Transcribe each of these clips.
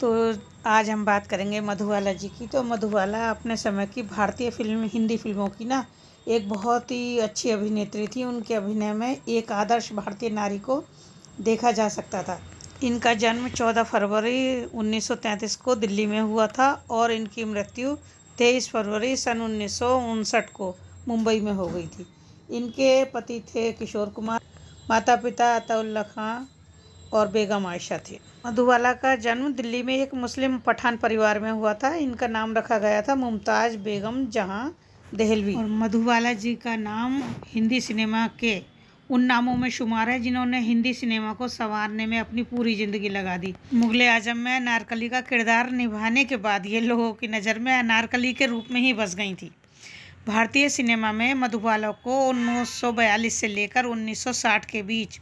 तो आज हम बात करेंगे मधुबाला जी की। तो मधुबाला अपने समय की भारतीय हिंदी फिल्मों की ना एक बहुत ही अच्छी अभिनेत्री थी। उनके अभिनय में एक आदर्श भारतीय नारी को देखा जा सकता था। इनका जन्म 14 फरवरी 1933 को दिल्ली में हुआ था और इनकी मृत्यु 23 फरवरी सन 1959 को मुंबई में हो गई थी। इनके पति थे किशोर कुमार, माता पिता अताउल्ला खां और बेगम आयशा थी। मधुबाला का जन्म दिल्ली में एक मुस्लिम पठान परिवार में हुआ था। इनका नाम रखा गया था मुमताज़ बेगम जहां देहलवी। और मधुबाला जी का नाम हिंदी सिनेमा के उन नामों में शुमार है जिन्होंने हिंदी सिनेमा को संवारने में अपनी पूरी जिंदगी लगा दी। मुगले आजम में अनारकली का किरदार निभाने के बाद ये लोगों की नज़र में अनारकली के रूप में ही बस गई थी। भारतीय सिनेमा में मधुबाला को 1942 से लेकर 1960 के बीच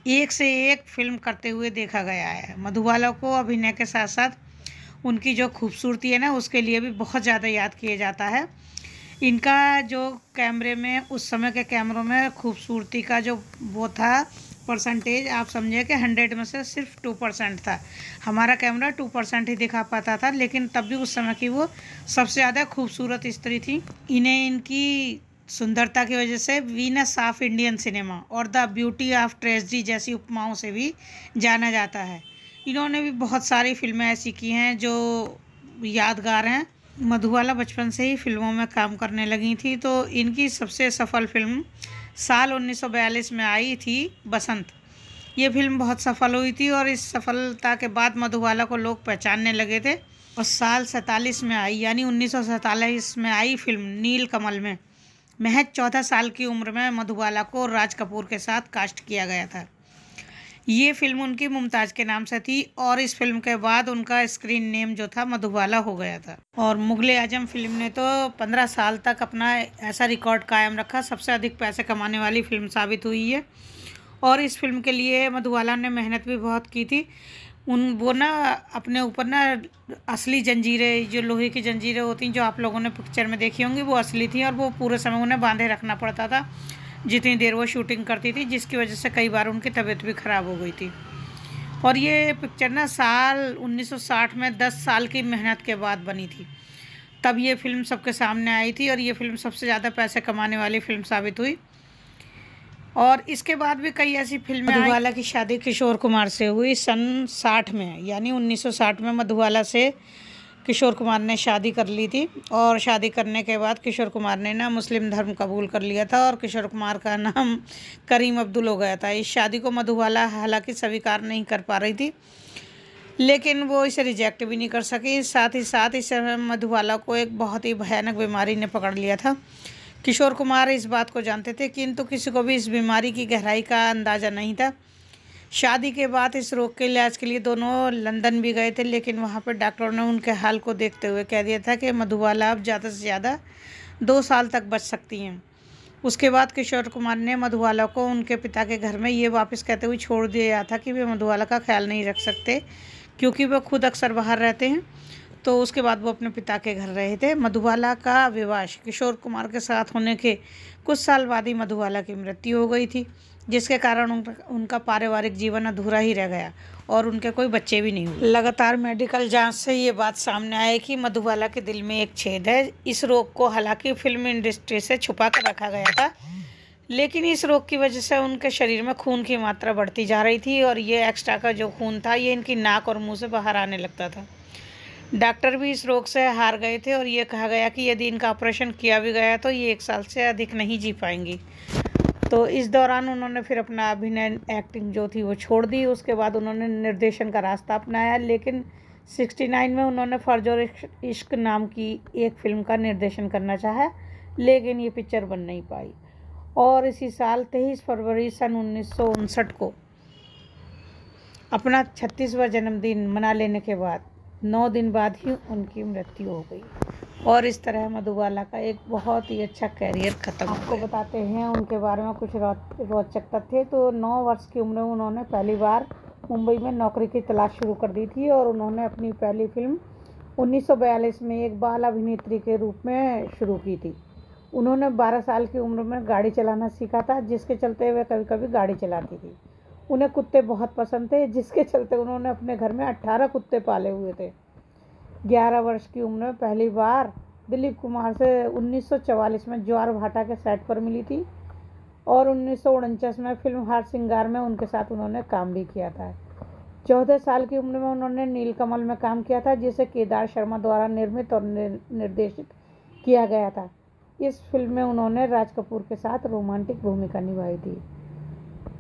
एक से एक फिल्म करते हुए देखा गया है। मधुबाला को अभिनय के साथ साथ उनकी जो खूबसूरती है ना, उसके लिए भी बहुत ज़्यादा याद किया जाता है। इनका जो कैमरे में, उस समय के कैमरों में खूबसूरती का जो वो था परसेंटेज, आप समझिए कि 100 में से सिर्फ 2% था। हमारा कैमरा 2% ही दिखा पाता था, लेकिन तब भी उस समय की वो सबसे ज़्यादा खूबसूरत स्त्री थी। इन्हें इनकी सुंदरता की वजह से वीनस ऑफ इंडियन सिनेमा और द ब्यूटी ऑफ ट्रेजेडी जैसी उपमाओं से भी जाना जाता है। इन्होंने भी बहुत सारी फिल्में ऐसी की हैं जो यादगार हैं। मधुबाला बचपन से ही फिल्मों में काम करने लगी थी। तो इनकी सबसे सफल फिल्म साल 1942 में आई थी बसंत। ये फिल्म बहुत सफल हुई थी और इस सफलता के बाद मधुबाला को लोग पहचानने लगे थे। और साल 47 में आई, यानी 1947 में आई फिल्म नील कमल में महज 14 साल की उम्र में मधुबाला को राज कपूर के साथ कास्ट किया गया था। ये फिल्म उनकी मुमताज़ के नाम से थी और इस फिल्म के बाद उनका स्क्रीन नेम जो था मधुबाला हो गया था। और मुगले आजम फिल्म ने तो 15 साल तक अपना ऐसा रिकॉर्ड कायम रखा, सबसे अधिक पैसे कमाने वाली फिल्म साबित हुई है। और इस फिल्म के लिए मधुबाला ने मेहनत भी बहुत की थी। वो ना अपने ऊपर ना असली जंजीरें, जो लोहे की जंजीरें होती हैं जो आप लोगों ने पिक्चर में देखी होंगी, वो असली थी और वो पूरे समय उन्हें बांधे रखना पड़ता था जितनी देर वो शूटिंग करती थी, जिसकी वजह से कई बार उनकी तबीयत भी ख़राब हो गई थी। और ये पिक्चर ना साल 1960 में 10 साल की मेहनत के बाद बनी थी। तब ये फिल्म सबके सामने आई थी और ये फिल्म सबसे ज़्यादा पैसे कमाने वाली फिल्म साबित हुई। और इसके बाद भी कई ऐसी फिल्में आई। मधुबाला की शादी किशोर कुमार से हुई सन 60 में, यानी 1960 में मधुबाला से किशोर कुमार ने शादी कर ली थी। और शादी करने के बाद किशोर कुमार ने ना मुस्लिम धर्म कबूल कर लिया था और किशोर कुमार का नाम करीम अब्दुल हो गया था। इस शादी को मधुबाला हालांकि स्वीकार नहीं कर पा रही थी, लेकिन वो इसे रिजेक्ट भी नहीं कर सकी। साथ ही साथ इस समय मधुबाला को एक बहुत ही भयानक बीमारी ने पकड़ लिया था। किशोर कुमार इस बात को जानते थे, किंतु किसी को भी इस बीमारी की गहराई का अंदाज़ा नहीं था। शादी के बाद इस रोग के इलाज के लिए दोनों लंदन भी गए थे, लेकिन वहाँ पर डॉक्टरों ने उनके हाल को देखते हुए कह दिया था कि मधुबाला अब ज़्यादा से ज़्यादा 2 साल तक बच सकती हैं। उसके बाद किशोर कुमार ने मधुबाला को उनके पिता के घर में ये वापस कहते हुए छोड़ दिया था कि वे मधुबाला का ख्याल नहीं रख सकते, क्योंकि वह खुद अक्सर बाहर रहते हैं। तो उसके बाद वो अपने पिता के घर रहे थे। मधुबाला का विवाह किशोर कुमार के साथ होने के कुछ साल बाद ही मधुबाला की मृत्यु हो गई थी, जिसके कारण उनका पारिवारिक जीवन अधूरा ही रह गया और उनके कोई बच्चे भी नहीं हुए। लगातार मेडिकल जांच से ये बात सामने आई कि मधुबाला के दिल में एक छेद है। इस रोग को हालांकि फिल्म इंडस्ट्री से छुपा कर रखा गया था, लेकिन इस रोग की वजह से उनके शरीर में खून की मात्रा बढ़ती जा रही थी और ये एक्स्ट्रा का जो खून था ये इनकी नाक और मुंह से बाहर आने लगता था। डॉक्टर भी इस रोग से हार गए थे और ये कहा गया कि यदि इनका ऑपरेशन किया भी गया तो ये 1 साल से अधिक नहीं जी पाएंगी। तो इस दौरान उन्होंने फिर अपना अभिनय, एक्टिंग जो थी वो छोड़ दी। उसके बाद उन्होंने निर्देशन का रास्ता अपनाया, लेकिन 69 में उन्होंने फर्ज और इश्क नाम की एक फिल्म का निर्देशन करना चाहा, लेकिन ये पिक्चर बन नहीं पाई। और इसी साल 23 फरवरी सन 1959 को अपना 36वां जन्मदिन मना लेने के बाद 9 दिन बाद ही उनकी मृत्यु हो गई। और इस तरह मधुबाला का एक बहुत ही अच्छा कैरियर खत्म हो गया। आपको बताते हैं उनके बारे में कुछ रोचक तथ्य। तो 9 वर्ष की उम्र में उन्होंने पहली बार मुंबई में नौकरी की तलाश शुरू कर दी थी और उन्होंने अपनी पहली फिल्म 1942 में एक बाल अभिनेत्री के रूप में शुरू की थी। उन्होंने 12 साल की उम्र में गाड़ी चलाना सीखा था, जिसके चलते वे कभी कभी गाड़ी चलाती थी। उन्हें कुत्ते बहुत पसंद थे, जिसके चलते उन्होंने अपने घर में 18 कुत्ते पाले हुए थे। 11 वर्ष की उम्र में पहली बार दिलीप कुमार से 1944 में ज्वार भाटा के सेट पर मिली थी और 1949 में फिल्म हार सिंगार में उनके साथ उन्होंने काम भी किया था। 14 साल की उम्र में उन्होंने नीलकमल में काम किया था, जिसे केदार शर्मा द्वारा निर्मित और निर्देशित किया गया था। इस फिल्म में उन्होंने राज कपूर के साथ रोमांटिक भूमिका निभाई थी।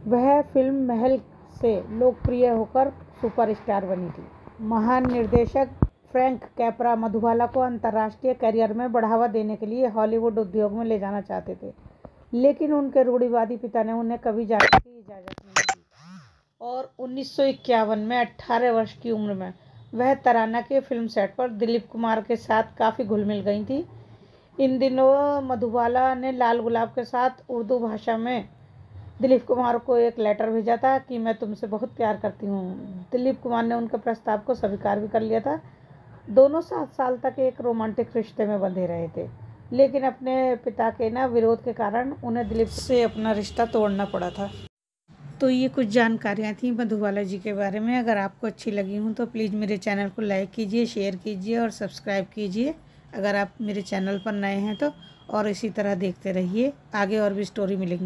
वह फिल्म महल से लोकप्रिय होकर सुपरस्टार बनी थी। महान निर्देशक फ्रैंक कैपरा मधुबाला को अंतर्राष्ट्रीय करियर में बढ़ावा देने के लिए हॉलीवुड उद्योग में ले जाना चाहते थे, लेकिन उनके रूढ़िवादी पिता ने उन्हें कभी जाने की इजाज़त नहीं दी और 1951 में 18 वर्ष की उम्र में वह तराना के फिल्म सेट पर दिलीप कुमार के साथ काफ़ी घुल मिल गई थी। इन दिनों मधुबाला ने लाल गुलाब के साथ उर्दू भाषा में दिलीप कुमार को एक लेटर भेजा था कि मैं तुमसे बहुत प्यार करती हूँ। दिलीप कुमार ने उनके प्रस्ताव को स्वीकार भी कर लिया था। दोनों 7 साल तक एक रोमांटिक रिश्ते में बंधे रहे थे, लेकिन अपने पिता के विरोध के कारण उन्हें दिलीप से अपना रिश्ता तोड़ना पड़ा था। तो ये कुछ जानकारियाँ थी मधुबाला जी के बारे में। अगर आपको अच्छी लगी हूँ तो प्लीज़ मेरे चैनल को लाइक कीजिए, शेयर कीजिए और सब्सक्राइब कीजिए अगर आप मेरे चैनल पर नए हैं तो, और इसी तरह देखते रहिए, आगे और भी स्टोरी मिलेंगी।